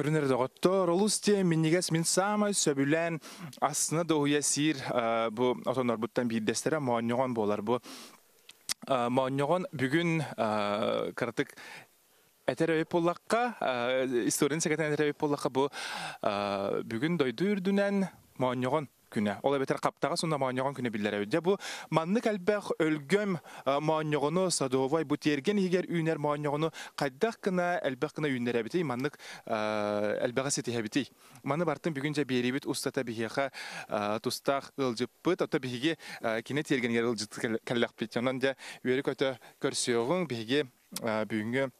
Көрінер доғыттор, олусте миннигес min самай сөбүлен асына доғуя сир bu отонор буттан бирдестері маоньоғон болар. Bu маоньоғон бүгін кыртык Әтер өйіп болаққа, историян секретен әтер өйіп болаққа bu бүгін дойду үрдінен маоньоғон күнә. Ола бетер қаптаға сонда маоньоғон күнә білдер өйді. Bu маннык әлбәқ өлгөм маоньоғону садовай bu терген егер үйнер маоньоғону қайдақ кына әлбәқ кына үйнер әбітей, маннык әлбәға сеті әбітей. Маны бартын бүгінже беребет устата бігеға тустақ ылжып бұд, ота бігеге кене тергенге ылжыт кәлләқ бет. Онан да үйері көті көрсеуғын бігеге бүгінгі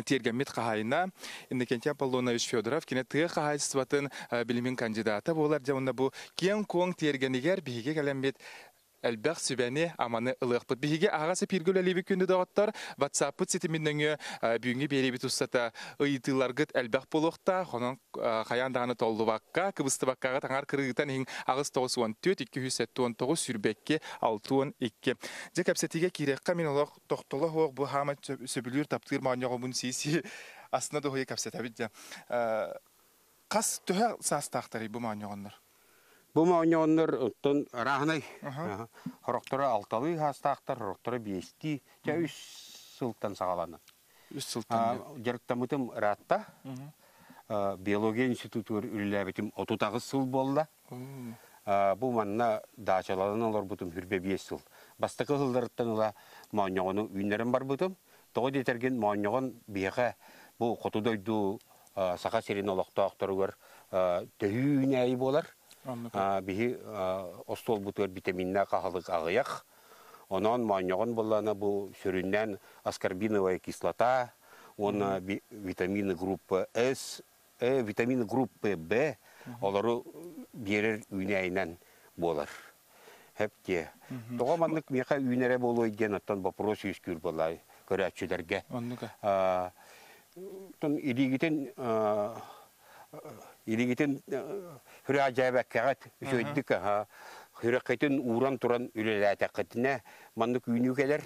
Тергамит Кахайна, Иннокентий Аполлонович Федоров, кине тыга кахайсыбатын билимин кандидаты болар. Жауында бу кен коң тергенигер биге калембет әлбәқ сүбәне аманы ылықпыт. Биге ағасы пиргөл әлебі күнді дағыттар, WhatsApp-пыт сетіміндіңі бүгінгі беребет ұстата ұйытыларғыт әлбәқ болуқта, қонын қаяндағаны толды баққа, кыбысты баққаға таңар кырғытан ең ағыз 914-279 сүрбәкке 612. Жек әпсетіге керекқа мен олақ тоқтылы оқ бұл хама сөбілер таптығыр мағынеға бұн сейсі астына доғыя кәпсет әбіт. Қас түхә састақтары бұл мағынеғанлар? Bu maonlar otun rahnay. Horoktora altalı hastaqtar, horoktora besti. Ja 3 sıltan sağalanı. 3 sıltan. Jarıktamıtım ratta. Biologiya institutu üllebetim 39 sıl bolda. Bu manna daçalardan olur butum hürbe 5 sıl. Bastaqı hıldarıttan ola maonyoğunu ünlerim var butum. Toğu detergen maonyoğun biyağa bu qotudoydu saqa serin oloqtaqtarı var. Tehü ünəyi bolar. Bihi ostol butur vitaminna qahalık ağıyaq. Ondan maonyoğun bolana bu süründen askarbinovaya kislota, ona vitamini grubu S, vitamini grubu B, onları birer ünəyindən bolar. Hep ki. Doğamanlık meqa ünere bolu den attan vapros yüskür bolay körəççilərgə. Ton İligiten hüre acayip kağıt söyledik ha. Hüreketin uğran turan ülelete kıtına manlık ünlükeler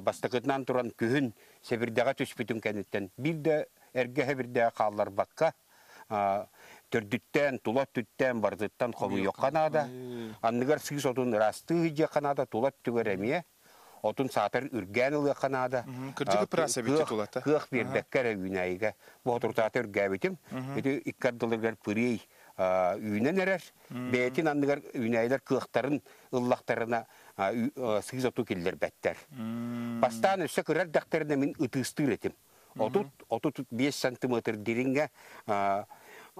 bastıkından turan kühün sevirdağa tüspütün kendinden. Bir de ergehe bir de kallar bakka. Tördütten, tulat tütten, bardıttan komu yok kanada. Anlıgar sığız otun rastı hıcı kanada tulat tügeremiye. Otun saatır ürgen ılığı kanada. Kırcığı pırasa biti tulata. Kığ bir bekkere üneyiga. Bu oturtatı ürgebitim. Eti ikkardılırgar pıriyy ünen erer. Beyetin anlıgar üneyler kığıktarın ıllaktarına sığız otu killer better. Bastan üsse kırar daktarına min ıtыстыр etim. Otut 5 santimetre deringe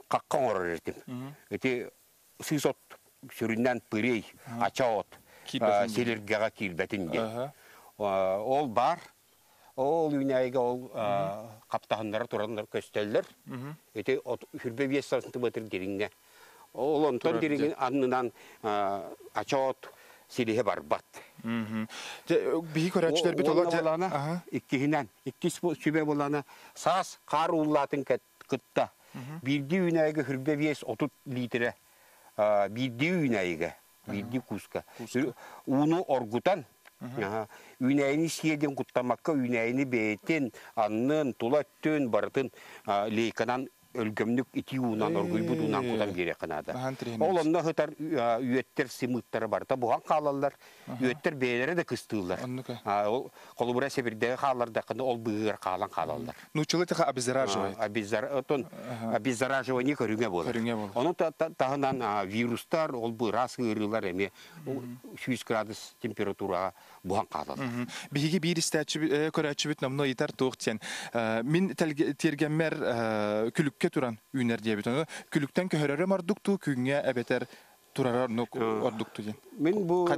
kakkan orar etim. Eti sığız ot süründen pıriyy, aça ot. Selirgağa kilbetince. Ol bar, ol üneyge ol kaptağınlara turanlar kösteller. Ete hürbe 5 santimetre deringe. Ol ondan deringin anından açot silihe barbat. Bihi körəçlər bit ola. İki sübe bolana sas kar ullatın kıtta. Bildi üneyge hürbe 5 30 litre. Bildi üneyge. Bildi kuska. Unu orgutan. Üneyini siyeden kutlamakka üneyini beytin, annın, tulattın, barıtın leykanan ölgömlük iti unan orguy budunan kutan gerek kanada. Olanla hıtar üyetter simıtları var. Buhan kalallar, üyetter beylere de kıstığırlar. Kolubura sebirdeki kalallar da ol bığır kalan kalallar. Nuçulu tıka abizarajovay. Abizarajovay ne körüne bolar. Onun tahından viruslar ol bığıra sığırırlar emi 100 gradus temperatura buhan kalallar. Bihigi bir istatçı körəççü bit namno yeter toğtyen. Min tergemmer külükke turan üner diye bitonu. Külükten köhörere marduktu, küngye ebeter turarar nok orduktu diye. Min bu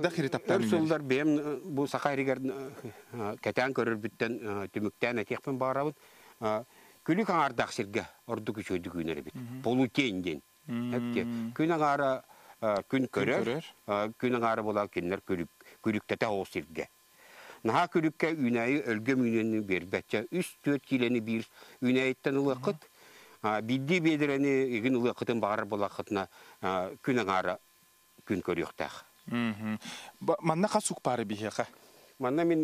örsullar benim bu sakayriger keten körür bitten tümükten etekpen bağırabıt. Külük ağırdak sirge orduk üçöydük üneri bit. Polu kendin. Hepke. Kün ağara kün körür. Kün ağara bola kenler külükte te o sirge. Naha külükke üneyi ölgem üneni bir betçe. 3-4 kileni bir üneyetten ılıqıt. Bildi bedireni egin ılı kıtın bağır bola kıtına kün ağara kün körüyüktağ. Manna kasuk pari biheqa? Manna min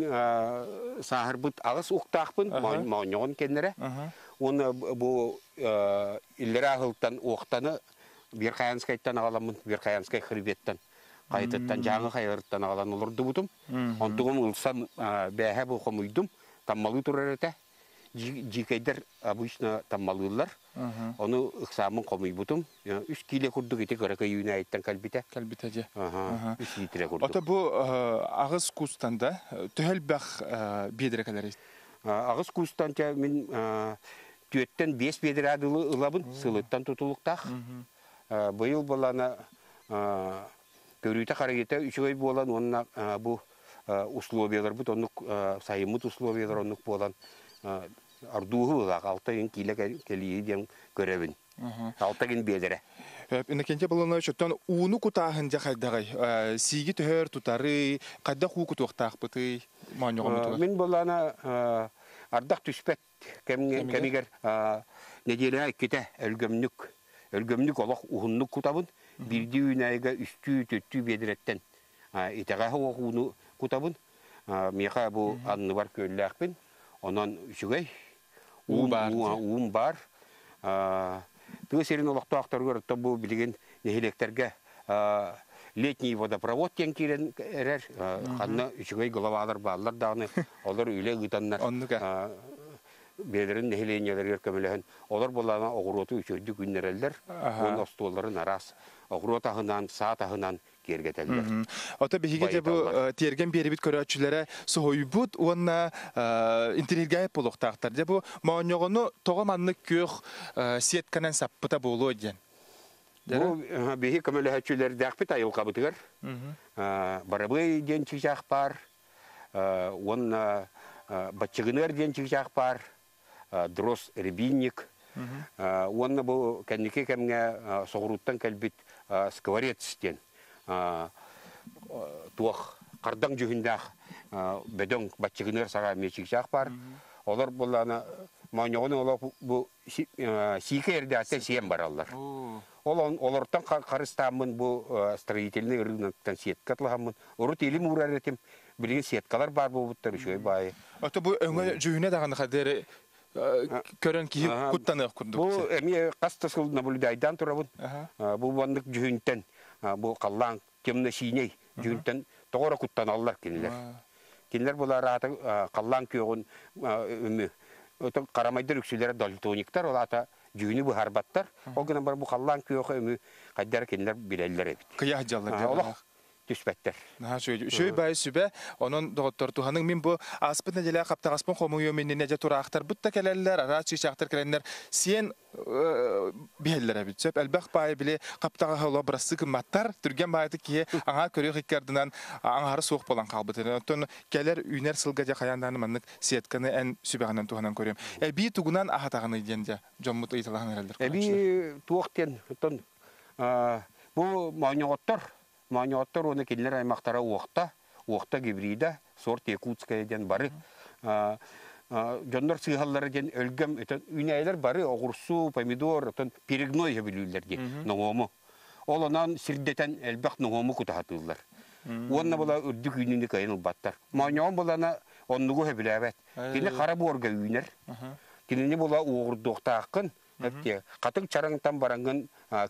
sahar but ağız uqtağpın, maonyoğun kendere. Оны bu иллера ахылтан оқтаны Верхаянскайттан агаламын, Верхаянскай хребеттен. Кайтыттан жаңы хайырттан агалан олорду бутум. Онтугум улсан бәһә бу комуйдум. Таммалы турар эте. Жикайдар обычно таммалылар. Оны ыксамын комуй бутум. 3 киле курдук ите көрәкә юна айттан калбите. Калбите же. 3 литре курдук. Ата бу агыс кустанда төһәл бах бедрекалар. Агыс кустанча мен төттен 5 бедер адылы ылабын, сылыттан тутулуктах. Быйыл балана көрүйтә харагыта 3 ай болан онна бу условиялар бут онны сайымыт условиялар онны болан ардугы ла 6 киле келии дем көрөбүн. 6 бедере. Инекенче балана чөттөн уну кутаһын жахайдагай. Сиги төһөр тутары, кайда ху кутуктак быты мааньогом. Мен балана ардак түспет кемигер неделе кете өлгөмнүк олох ухуннук кутабын бирди үнайга үстү төттү бедиреттен итега хогуну кутабын меха бу анны бар көлләкпин онан үчүгөй уум бар тыгысерин олохто актаргыр бу билген нехилектерге летний водопровод кен кирен эрер ханна үчүгөй головалар баллар дагы олар үле гытаннар бедерин нехиленелер көмөлөһөн олар булана огуроту үчөдү күннерелдер он остолларын арас огуротахынан саатахынан кергетелдер ата бихиге бу терген берибит көрөчүлөрө сойбут уонна интернетге болуктактар же бу мооньогону тогоманны көх сетканан саппыта болуу ден бу бихи көмөлөһөчүлөр дакпыт айыл кабытыгар барабый ден чыжак бар уонна бачыгыныр ден чыжак бар дрос рябинник. Онна бу кеннике кемге согуруттан келбит сковорец-тен. Туох кардаң жүгүндах бедон бачыгыныр сага мечикжак бар. Олар булана мааньогону олар бу сикерде ате сием бараллар. Олардан карыстамын бу строительный рыноктан сеткатлагамын. Урут илим ураретим. Билген сеткалар бар булуттар үшөй бай. Ата бу өңө жүгүнө даганы кадер көрөн ки куттаны курдук. Бу эми кастасыл наблюдайдан турабын. Бу бандык жүгүнтен бу каллаң темне синей жүгүнтен тогора куттан аллар кинилер. Кинилер булар аты каллаң көгүн өмү өтө карамайдыр үксүлөр далтониктар олата жүгүнү бу харбаттар. Ол гана бар бу каллаң көгө өмү кайдар кинилер билелер эбит. Кыя жаллар. Түспәттер. Шөй бай сүбә, onun доктор Туханың мен бу аспын неделе каптагаспын хомуй менен неже турактар бутта келелер, арачы чактар келенлер. Сен биллер битсеп, албак бай биле каптага хала брасы кыматтар, түрген байды ки аңа көрөк иккардынан аңары соок болан калбыты. Онтон келер үнер сылга жакаянданы маннык сетканы эн сүбәгәннән Туханан көрөм. Би тугунан ахатагыны дигәндә, жоммут ыйталаган herhalde. Би туактен, онтон бу Мааньоттар оны келер аймақтара уақта гибрида, сорт якутская ден бары. Жондар сыйхаллары ден өлгем, үнәйлер бары, оғырсу, помидор, перегной жабилүлер ден, ноғому. Ол онан сирдетен әлбәқ ноғому кутахатылар. Онна бола үрдік үйнені кайыныл баттар. Мааньоғын болана оннуғы хөбіләбәт. Кені қара борға үйнер. Кені бола оғырдуқта ақын. Қатық чараңтан бараңын,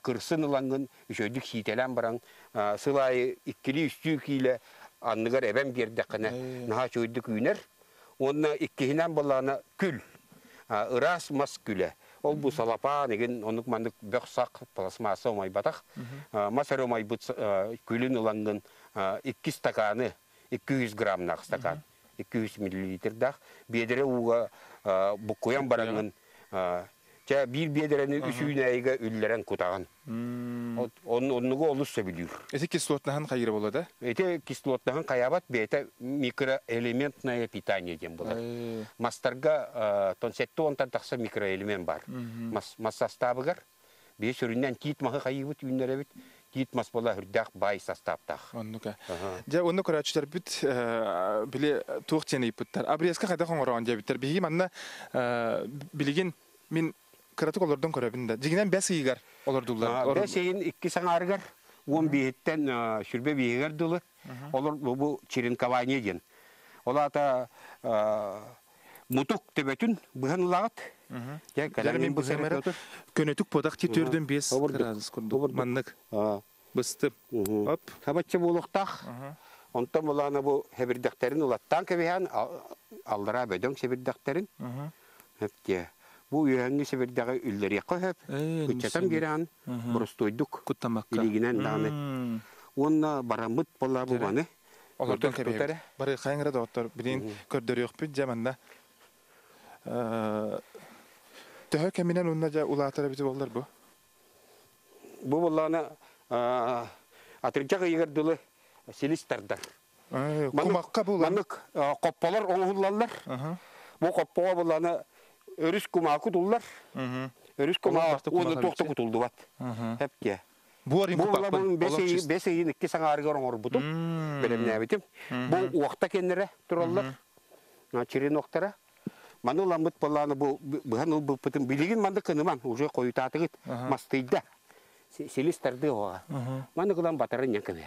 кырсын ылаңын, үшөйдік сийтелен бараң, сылайы иккілі үстүү кейлі анныгар әбәм бердіқіне наға шөйдік үйнер. Онына иккихінен болағына күл, ырас мас күлі. Ол бұл салапан, еген онық мандық бөқсақ пластмасы омай батақ. Масар омай бұт күлін ылаңын 2 стаканы, 200 грамнақ стакан, 200 миллилитрдақ. Бедері уға бұққоян бараңын, bir bedereni üsüynəyiga ülleren kutağın. Onnuğu olursa biliyor. Ete kislotnahan kayırı bolu da? Ete kislotnahan kayabat bete mikroelementное питание дем булар. Масtarga тонсетті онтан тақса mikroelement бар. Мас составыгар. Бе сүрінен кит мағы кайыбыт үйнері бит. Кит мас бола хүрдәк бай составтақ. Оннука. Жа онны көрәчтер бит биле туқтені ипыттар. Абрезка қайда қоңыраған дебиттер. Беги манна билеген min kıratık olurdun körəbində. Diginen bəs yigar olurdular. Bəs yiyin 2 sanargar, 11'ten şürbe yigar dolu. Olur bu çirinkavaniye den. Ola ta mutuk tebetün bıhın lağıt Я Жармен бу семера көнөтүк подак титүрдөн 5 градус курдук. Маннык. Быстып. Оп. Хабатчы булуктах. Онтан буланы бу хебирдектерин улаттан кебихан алдыра бөдөң себирдектерин. Хепке. Бу үйәңге себирдеге үлләре кыһып, күчәтәм геран, бурустойдук. Куттамакка. Илигинен даны. Онна барамыт була бу баны. Олордан кебе. Бары кайыңра доктор билин көрдөрөк бит жаманда. Төһө кеминен унна жа улаатара бит болдор бу. Бу буланы атырчага егердиле селистердер. Кумакка булан. Манык копполар оңуллалар. Бу коппога буланы өрүс кумаку дуллар. Өрүс кума оны токто кутулду бат. Хепке. Бу арин купак. Бесейин икки саңарга оңор бутум. Белемне битим. Бу уакта кеннере тураллар. Чирин октара. Маны ламбыт буланы бу быган бу бутум билигин манда кыныман уже коютатыгыт мастыйда. Селистерди ога. Маны кылан батарын якын.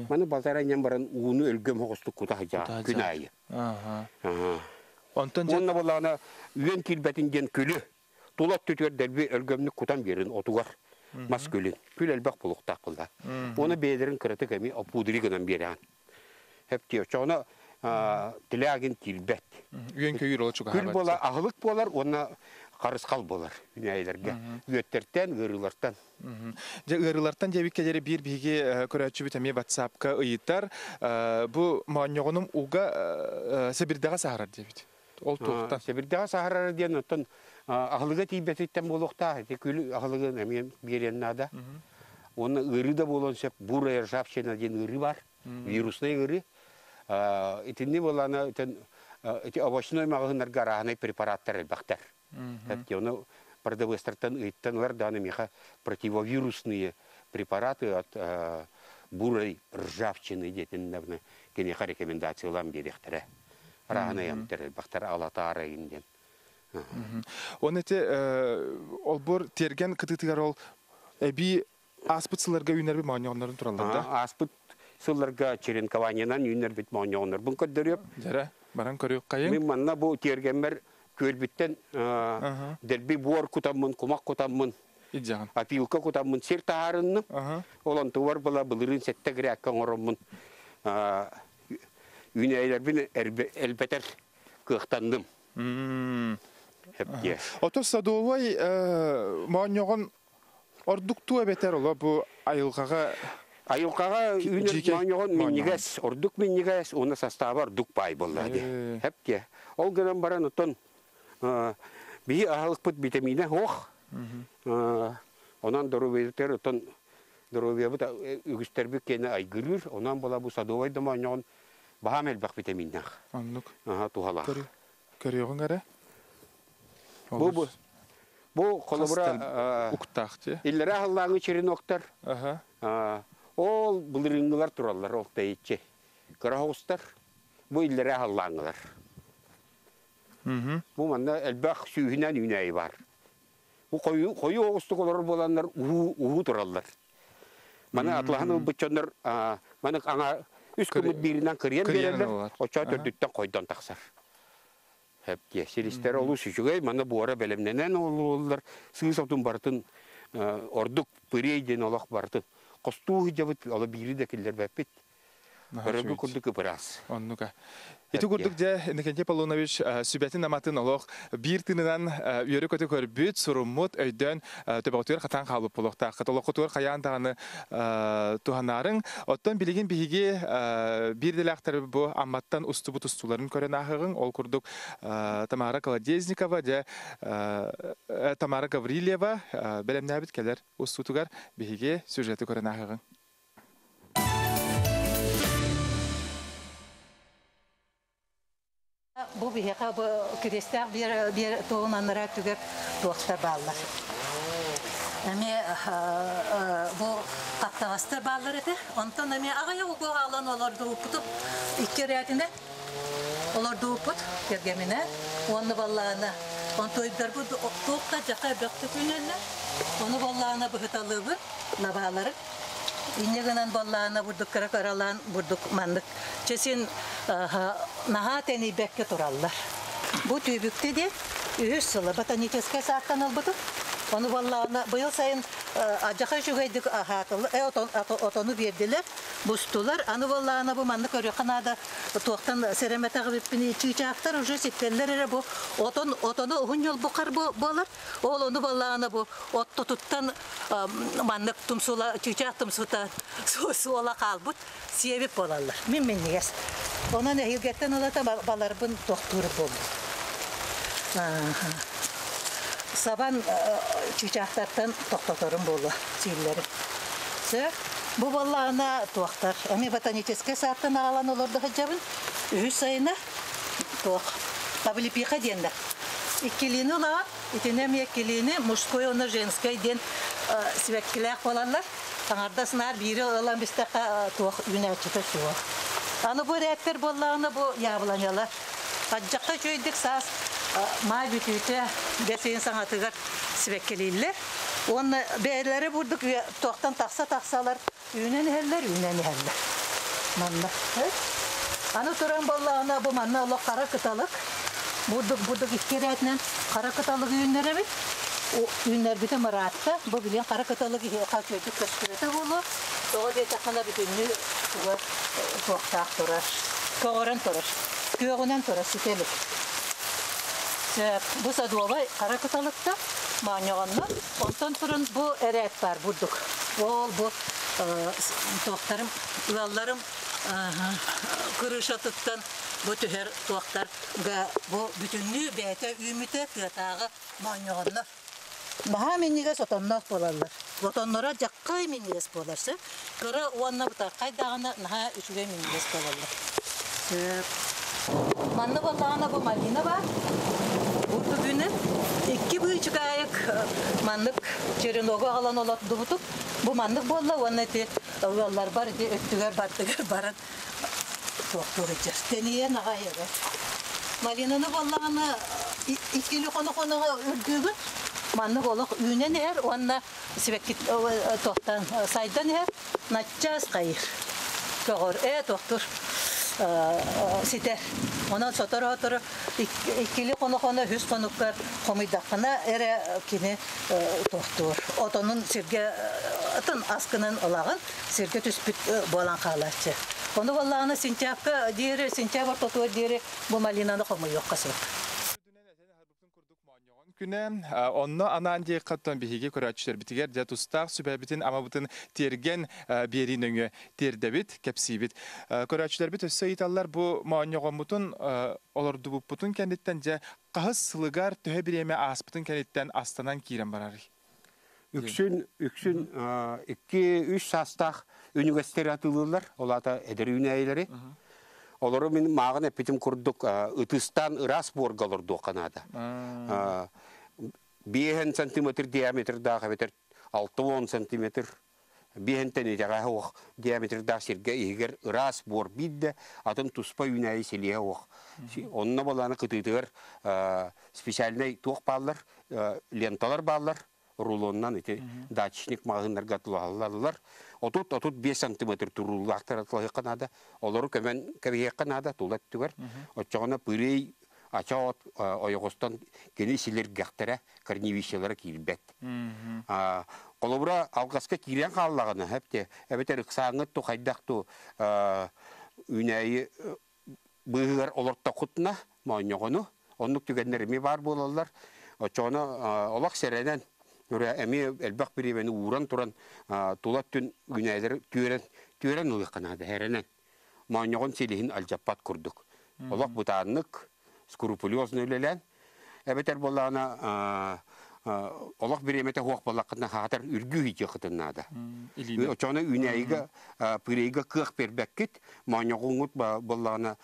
Маны батарын баран уну өлгөм хостук кутажа күнайы. Онна буланы үйен килбетинген күлү. Тулат түтөр дәлби өлгөмнү кутан берин отугар. Мас күлүн. Күл элбак булуктак кылда. Оны бедерин кырыты кеми апудри гынан беран. Хепти чона тилягин килбет. Үйен көйүр олчуга. Күл бола агылык болар, оны карыскал болар. Үнәйләргә. Үөттертен, гырылардан. Же ырылардан жебикке жери бир биге көрөчү битеме WhatsApp-ка ыйыттар. Бу мааньогунум уга Сибирдага сахарар дебит. Ол туктан. Сибирдага сахарар деген оттон агылыга тийбетиттен болукта. Күл агылыгы мен береннада. Оны ыры да болонсеп бурая жапшена деген ыры бар. Вирусный ыры. Итинни боланы итен овощной магазиннарга рахный препараттар элбактар. Хәтта оны продавыстыртан ыйттанлар даны меха противовирусные препараты от бурой ржавчины детиннәвне кенеха рекомендациялам берехтере. Рахный ямтер элбактар алатары инден. Оны те олбор терген кытытыгар ол эби аспытсыларга үйнәрбе мааньогоннарын туралларда. Аспыт сылларга черенкованиянан үйнәр бит мааньогоннар. Бун көддөрөп. Жара, баран көрөк кайын. Мен манна бу тергенмер көлбиттен дерби буар кутаммын, кумак кутаммын. Иджаган. Апилка кутаммын сер таарынны. Олон туар бала былырын сетте гряккан ороммын. Үйнәйләр бин элбетер кыктандым. Хепке. Ото садовой мааньогон ордукту бетер ола бу айылгага Айылкага үйнер мааньогон миннигес, ордук миннигес, оны составар дук бай боллады. Хепке. Ол гынан баран отон бии ахалыкпыт витамина ох. Онан доровейтер отон доровебут үгүстербик кене айгырыр. Онан бола бу садовой да мааньогон баамел бак витаминнах. Аннук. Тухала. Көрөгөн гара. Бу колобура уктакчы. Иллере халлаңы чериноктар. Ол былырыңгылар тураллар ол тейче. Караустар. Бу иллере халлаңылар. Бу манда элбак сүйүнөн үнөй бар. Бу кою огустук олор боландар уу тураллар. Мана атлаханы бычондар мана аңа үс күмүт биринен кырыян берелер. Оча төрдүттөн койдон таксар. Хепке селистер олу сүжүгөй мана буара белемненен олулар сыйсаптын бартын ордук пырейден олак бартын. Костуу жабыт ала бири де киллер беппит. Көрөгү курдук пырас. Оннука. Ити курдук же Никентий Полунович сүбәтин наматын олох бир тынынан үйөрү көтө көрбүт суруммут өйдөн төбөтөр катан калып болокта. Католокотор каяндаганы туханарын оттон билигин биһиги бир делактар бу амматтан устубут устуларын көрөн ахыгын ол курдук Тамара Колодезникова же Тамара Гаврилева белемнәбит келер устутугар биһиги сюжеты көрөн ахыгын. Bu biheka bu kristler bir toğunanlara tügep dostlar bağlar. Emi bu kattavastır bağlar eti. Ondan emi ağaya ugu alan olur doğuputup iki riyatine olur doğuput gergemine. Onu vallağına on toyublar bu doğukta caka bekti günlerine. Onu vallağına bu hıtalığı labaları. İnegenen vallağına vurduk kara karalan vurduk mandık. Çesin naha teni bekke turallar. Bu tübükte de үһүс сылы ботанический сааттан албытык. Onu vallahi bu yıl sayın acaka şugaydık ahatılı. Otonu verdiler. Bustular. Anı vallahi bu manlık örüyor. Kanada tuğtan seremete gibi çiğçaklar ucu sitteller bu otonu ohun yol bukar bolar. Onu vallahi bu ot tuttan manlık tumsula çiğçak tumsuta suola kalbut siyevip bolarlar. Min yes. Ona ne hilgetten olata balar bun doktoru bol. Saban çiçeklerden toktatorum bolu çilleri. Bu vallahi tuğtar. Ama botanический садтан alan olurdu hacabın. Üç sayına tuğ. Tabii pika diyenler. İkiliğini ola, itinem ikiliğini muşkoy onu женской den svekkiler olanlar. Tanarda sınar biri olan bir taka tuğ yönelçide tuğ. Anı bu reaktör vallahi bu yavlanyalar. Hacakka çöydük saz. May bütüte besin sanatıgar svekkeliler. Onun beyleri vurduk tohtan taksalar ünen heller. Manna. Anı turan vallahi bu manna Allah kara kıtalık. Vurduk ikkeretlen kara kıtalık ünlere mi? O ünler bütün maratta. Bu bilen kara kıtalık kaçıyorduk köşkürete bulu. O da takana bütünlüğü tohtak turar. Koğuran turar. Köyünden turar sitelik. Bu sadova kara kıtalıkta manyağınla. Ondan sonra bu eret var bulduk. Bu tohtarım, üvallarım kırışatıktan bu tüher tohtar bu bütünlüğü beyte ümite kıtağı manyağınla. Maha minniges otonnak bolarlar. Otonlara jakkay minniges bolarsa, kıra uanna buta kaydağına naha üçüge minniges bolarlar. Manna vallahi bu malina var. Bu günü 2,5 aylık manlık çerinogu alan olarak dubutuk. Bu manlık bolla oneti yollar var idi öttüger baran doktor edeceğiz. Deniye nagayır. Malinanı vallahi ikili konu ördüğü manlık oluk ünen her onunla sebekit tohtan saydan her natçaz kayır. Doğru doktor siter. Ondan sonra ikili konu hüs konuklar komidakına ere kini doktor. Otonun sirge atın askının olağın sirge tüspüt bolan kalaşçı. Onu vallahi sinçapka diğeri sinçapar doktor diğeri bu malinanı komu yok kasıyor. Күнә онны анан ди каттан биһиге көрәчләр битигәр дә тустак сүбәбитин ама бутын терген беринеңе тердебит кепсибит көрәчләр бит сөйталлар бу мааньягымытын олар дубуп бутын кәндиттән дә кахыс сылыгар төһә биреме аспытын кәндиттән астанан кирен барар. Үксүн 2-3 састах университетлылар олата эдер үнәйләре. Олары мен мағын әпетім күрдік ұтыстан ырас боргалырды Канада. 5 сантиметр диаметрдағы бетер 6-10 сантиметр 5 тәнетеға оқ диаметрдағы сірге егер ырас бор бидді атын тұспа үнәйі селеге оқ. Онына боланы қытыдығыр специальный тоқ балылар, ленталар балылар, рулоннан датчник мағынлар ғатылалылар. Отут 5 сантиметр турулу ақтаратылығы қанада. Олары көбеге қанада тулат түгер. Отчағына пырей ачаот ойығыстан кені селер ғақтара карнивишелері келбет. Қолыбыра алғасқа кирен қалағына әпте. Әбетер ұқсаңы тұқайдақты үнәйі бұғығар оларта құтына маңығыны. Онық түгенлеріме бар болалар. Отчағына олақ сәренен Әме әлбақ біребені уран тұран тулат түн үнәйлері түйерен ұлы қанады әрінен. Маңығын селихін алжаппат күрдік. Олақ бұтанық, скрупулезны өлелен. Әбетер болағына олақ біреметі хуақ болаққына қатар үргі үйде қытыннады. Очаны үнәйгі пірейгі қық бербәккет, маңығын болағына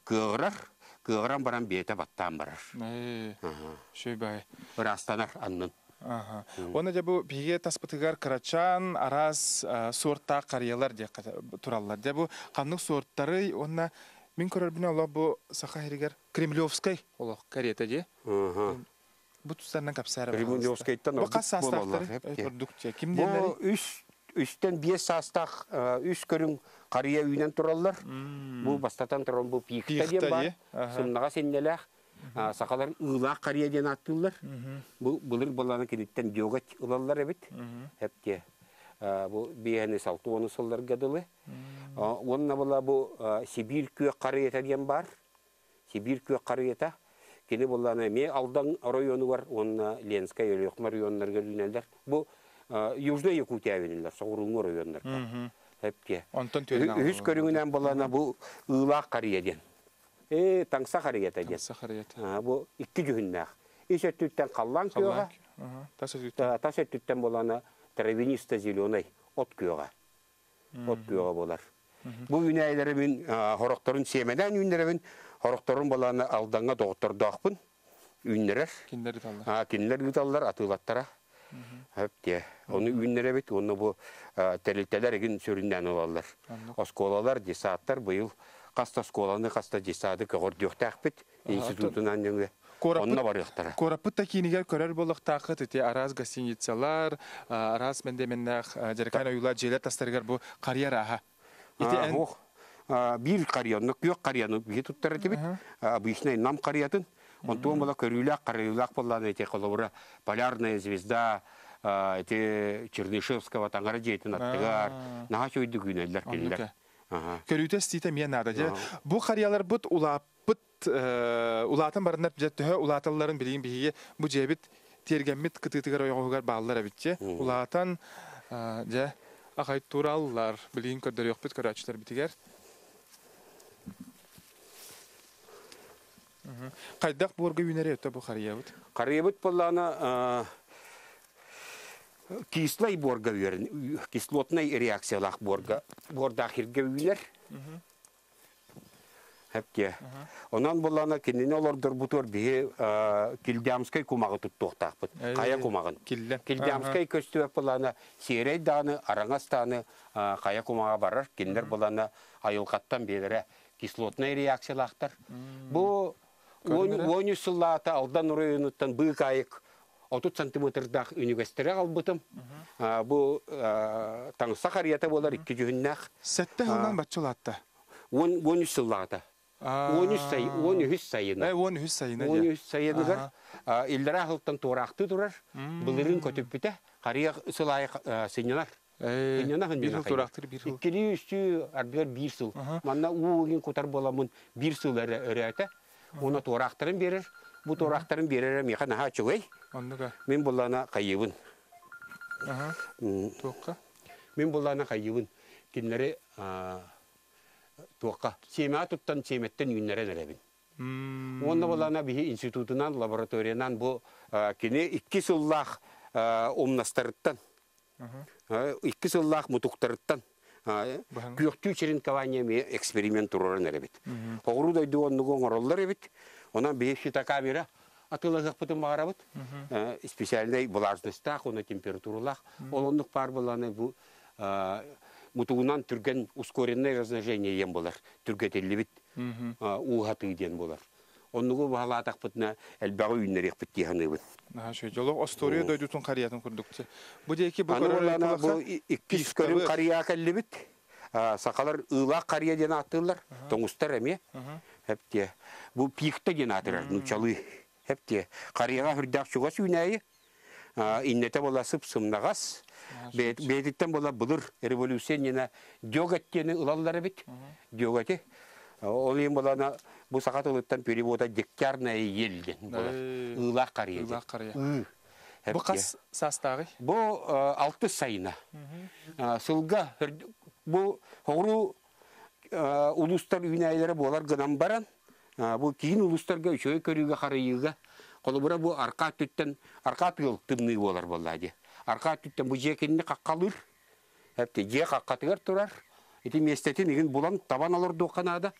қығыран баран бейті баттан барар. Шөйбай. Ырастанар аннын. Оны да бу биге таспытыгар карачан арас сорта карьялар де тураллар. Да бу каннык сорттары онна мен көрөрбүн ала бу сахаригер Кремлевской олох карета де. Бу тустардан капсары. Кремлевскойтан бу кассастар продукция кимдерлер? Бу 3-тен 5 састак 3 көрүн кария үйнен тураллар. Бу бастатан туран бу пикта дем бар. Сымнага сеннелер. Sakalar ılaq qarıya den attıllar. Bu bulur bolana kinitten jogat ılallar evet. Hep diye. Bu biyene saltı onu sollar gadılı. Onunla bola bu Sibir köy qarıyeta diyen var. Sibir köy qarıyeta. Kini bolana me aldan rayonu var. Onunla Lenskaya Yoxma rayonlarga yönelder. Bu Южный Якутия verirler. Soğurulma rayonlar. Hep diye. Ondan törün Üç körüngünden bolana bu ılaq qarıya den. Tangsa qarıyeta den. Sakariyet. Bu iki cühünnaq. İşe tütten kallan köye. Taş tütten bolana Travянисто зеленый ot köye. Ot köye bolar. Bu üneylerin horoktorun semeden ünlerin horoktorun bolana aldanga doktor dağpın. Ünlerer. Kinleri tallar. Kinler yutallar atılattara. Hep diye. Onu ünlere bit, onu bu teliteler egin süründen olarlar. Oskolalar, cesaatlar bu yıl kasta skolanı, kasta cesadı kağır diyoktaq bit. İnstitutundan yönge. Onunla var yoktara. Korapıt da kiniger körer boluk taqıt ete araz gasinitsalar, araz mendemennak jerkan oyular jelet tastargar bu kariyer aha. Bir karyanlık yok karyanlık bir tuttar tibit. Bu işne nam karyatın. Ondan bala körüylak karıylak bollan ete kolabora Полярная звезда эти Чернышевского таңара жейтін аттыгар. Наға шойды күнелдер келдер. Körüte stite miye nada. Bu kariyalar but ulatan barınlar bize ulatanların bileyim bihiye bu cebit tergemmit kıtıtıgar oyoğugar bağlılar bitçe. Ulatan je akay turallar bileyim kadar yok bit karaçlar bitiger. Qaydak borga yünere öte bu kariyabıt? Kariyabıt bollana кислый борга верен, кислотный реакциялах борда хирге үйler. Hepke. Ondan bolana kendine olurdur bu tür bir Kildamskay kumağı tuttuqtaqpıt. Kaya kumağın. Kildamskay köstüvek bolana Sirey dağını, Arangas dağını kaya kumağa barar. Kendiler bolana ayılqattan belire kislotный reaksiyalaqtar. Bu 10 yıllarda aldan rayonuttan büyük ayık 30 santimetrdak üniversiteye alбытым. Bu Tangsa qarıyata bolar 2 cühünnaq. Sette ondan batçolatta. 13 yıllarda. 13 sayını. 13 sayını. 13 sayını. İllere ahıltan toraqtı durar. Bılırın kötüp bite. Qarıya sılay sinyalar. Bir yıl toraqtır bir yıl. İkili üstü ardıgar 1 yıl. Manna uğun kotar bolamın 1 yıl öğrete. Ona toraqtırın verir. Bu toraqtırın verir mekan ha çoğay. Men bolana kayıbın. Toqqa. Men bolana kayıbın. Kinleri toqqa. Sema tuttan semetten günlere nerebin. Onda bolana bir institutundan, laboratoriyadan bu kini 2 yıllık omnastarıttan. 2 yıllık mutuktarıttan. Köktü çerin kavanyemi eksperiment turur nerebit. Oğru doydu onu gorollar ebit. Ona bir şita kamera atılacak bütün mağarabıt. Spesialde bulaştırsak, ona temperaturalar. Olunluk par bulanı bu mutuğundan türgen uskorenler размножение yem bolar. Türgetelli bit. Uğatı diyen bolar. Onu bu halatak pıtna elbağı ünleri pıttı hanı bit. Ha şöyle jolok ostoriya doydutun kariyatın kurdukça. Bu deki bu kadar bu iki körün kariya kelli bit. Sakalar ılaq kariya diyen atırlar. Tonustar emi. Hep diye. Bu pikte diyen atırlar. Nuçalı. Hep diye. Kariyaga hırdak şuğa süneyi. İnnete bola sıp sımnağaz. Beditten bola bulur. Revolüsyon yine diogat diyeni ılalları bit. Diogati. Olayım bolana bu sakat ılıktan periboda dekkarnaya yelden. Ilaq kariya. Ilaq kariya. Bu kas sastağı? Bu 6 sayına. Sılga bu hoğru uluslar ünayları bolar gınan baran. Bu kiyin uluslarga üçöy körüge karayıga. Kolubura bu arka tütten arka tıl tımnı bolar bolladı. Arka tütten bu jekenini kakkalır. Hep de je kakkatır turar. Eti mestetin egin bulan taban alır dokanada.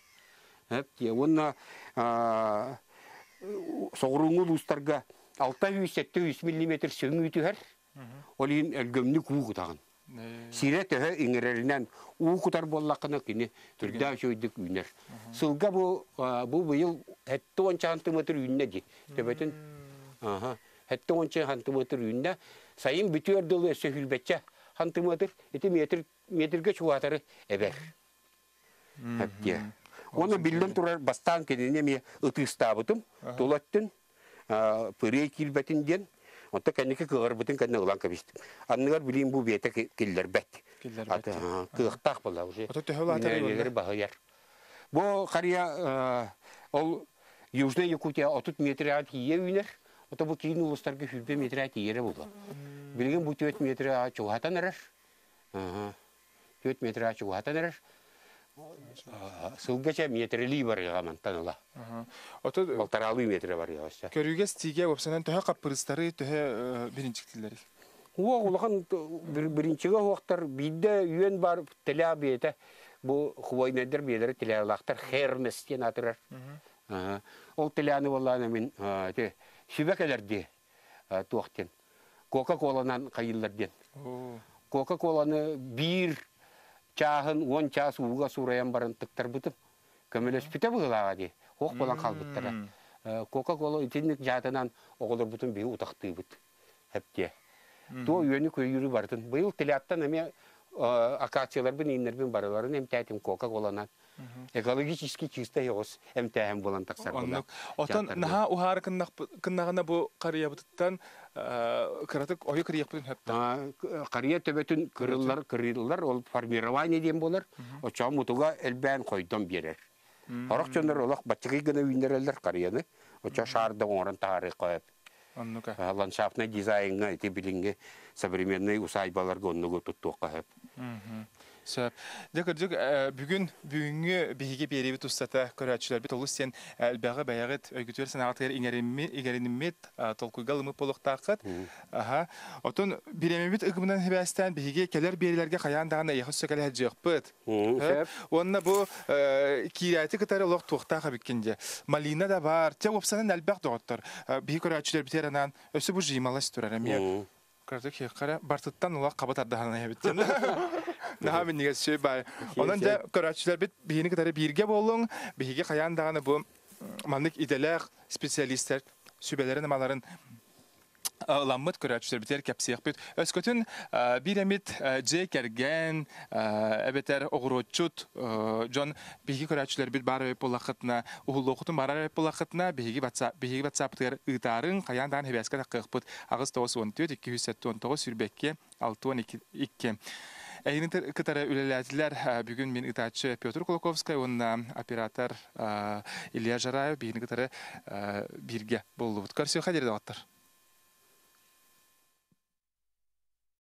Hep de ona soğurun uluslarga 600-700 mm söngü tüher. Olin elgömlü kuğu tağın. Siret öhe ingererinden uğu kutar bollakına kini türda şöydük üner. Sılga bu yıl hette 10 santimetre ünnedi. Tebetin hette 10 santimetre ünne sayın bütüyor dolu ese hülbetçe santimetre eti metrge çuvatarı eber. Hep diye. Onu bilden turar bastan kendine mi ıtıstabıtım. Tulattın. Pırıya kilbetin diyen. Onta kendine kığır bütün kendine ulan kabistim. Anlıgar bileyim bu biyete killer bet. Kığıqtaq bala уже. Ota töhül atar Bahıyar. Bu karıya ol Южная Якутия 30 метр at yiye üner. Ota bu kiyin uluslarga hürbe metre at yere buldu. Bilgin bu 4 metre çuhatan erer. 4 metre çuhatan erer. Sılgaça metreli var ya aman tanıla. Ota Baltaralı metre var ya işte. körüge stige opsanan töhü kapırıstары töhü birinciktilleri. Uwa ulakan birinci vaktar bide yön var telabiyete bu huway nedir biyeleri telalaktar hermes diye natırar. O telanı vallahi min te şibekelerdi tuğten. Coca-Cola'nın kayıllardan. Coca-Cola'nı bir çağın 10 çağ suğuga surayan barın tıktar bıtıp kömeleş pite bılağa di. Hoq bolan kalbıttara. Coca-Cola içinlik jatından oğulur bütün bir utaktı bıt. Hep diye. То yönü köyürü vardın. Bu yıl telattan hem akatsiyalar bin inler bin baraların hem tәтім Coca-Cola'nın. Экологически чисто yoğuz. Hem tәhem bolan taksar bolan. Otan naha uhar kınnağına bu karıya bıtıttan kıratık oyu kırıyak bıtın hep. Karıya töbetün kırıllar ol formirovание diyen bolar. O çağ mutuga elben koydum birer. Horak çönler olak batçıgı gına üyünlerler karıyanı. O çağ şarda oran tarih koyup. Ландшафтный дизайнга эти билинге современные усадьбаларга оннугу туттуокка хеп. Söp. Dökürdük bugünkü bihigi beribi tutsata körәчүләр бит олус сен әлбәгә бәягыт öygütөр сәнәгатыр игәринмит толкуйгалымы полуктакыт. Аха. Отон биремебит ыгымнан хебәстән бихиге келер бериләргә каяндагына яхыс сөкәләр җыкпыт. Онна бу кирәти кытары лок туктак биккенде. Малина да бар. Те опсанын әлбәк доктор. Бихи körәчүләр битерәнән өсү бу җыймалас турарам. Кырдык хикара бартыттан ула кабат ардахана ябиттен. Наха мен нигә сөй бай. Онан да көрәчүләр бит бихини кытары бирге болуң, бихиге каяндаганы бу маннык иделәр специалистлар сүбәләрен маларын ламмыт көрәчүләр битер капсыяк бит. Өскөтүн биремит Джей Керген, әбетер огрочут, Джон бихи көрәчүләр бит бары полахытна, улукутун бары полахытна бихиги WhatsApp-тыр ытарын каяндаган хәбәскә такыпыт. Агыз 914 279 сүрбәккә 612. Әйнин кытары үлеләтиләр бүген мен итачы Петр Кулаковский, онна оператор Илья Жараев бигин кытары бирге булды. Көрсө хәдер дәваттар.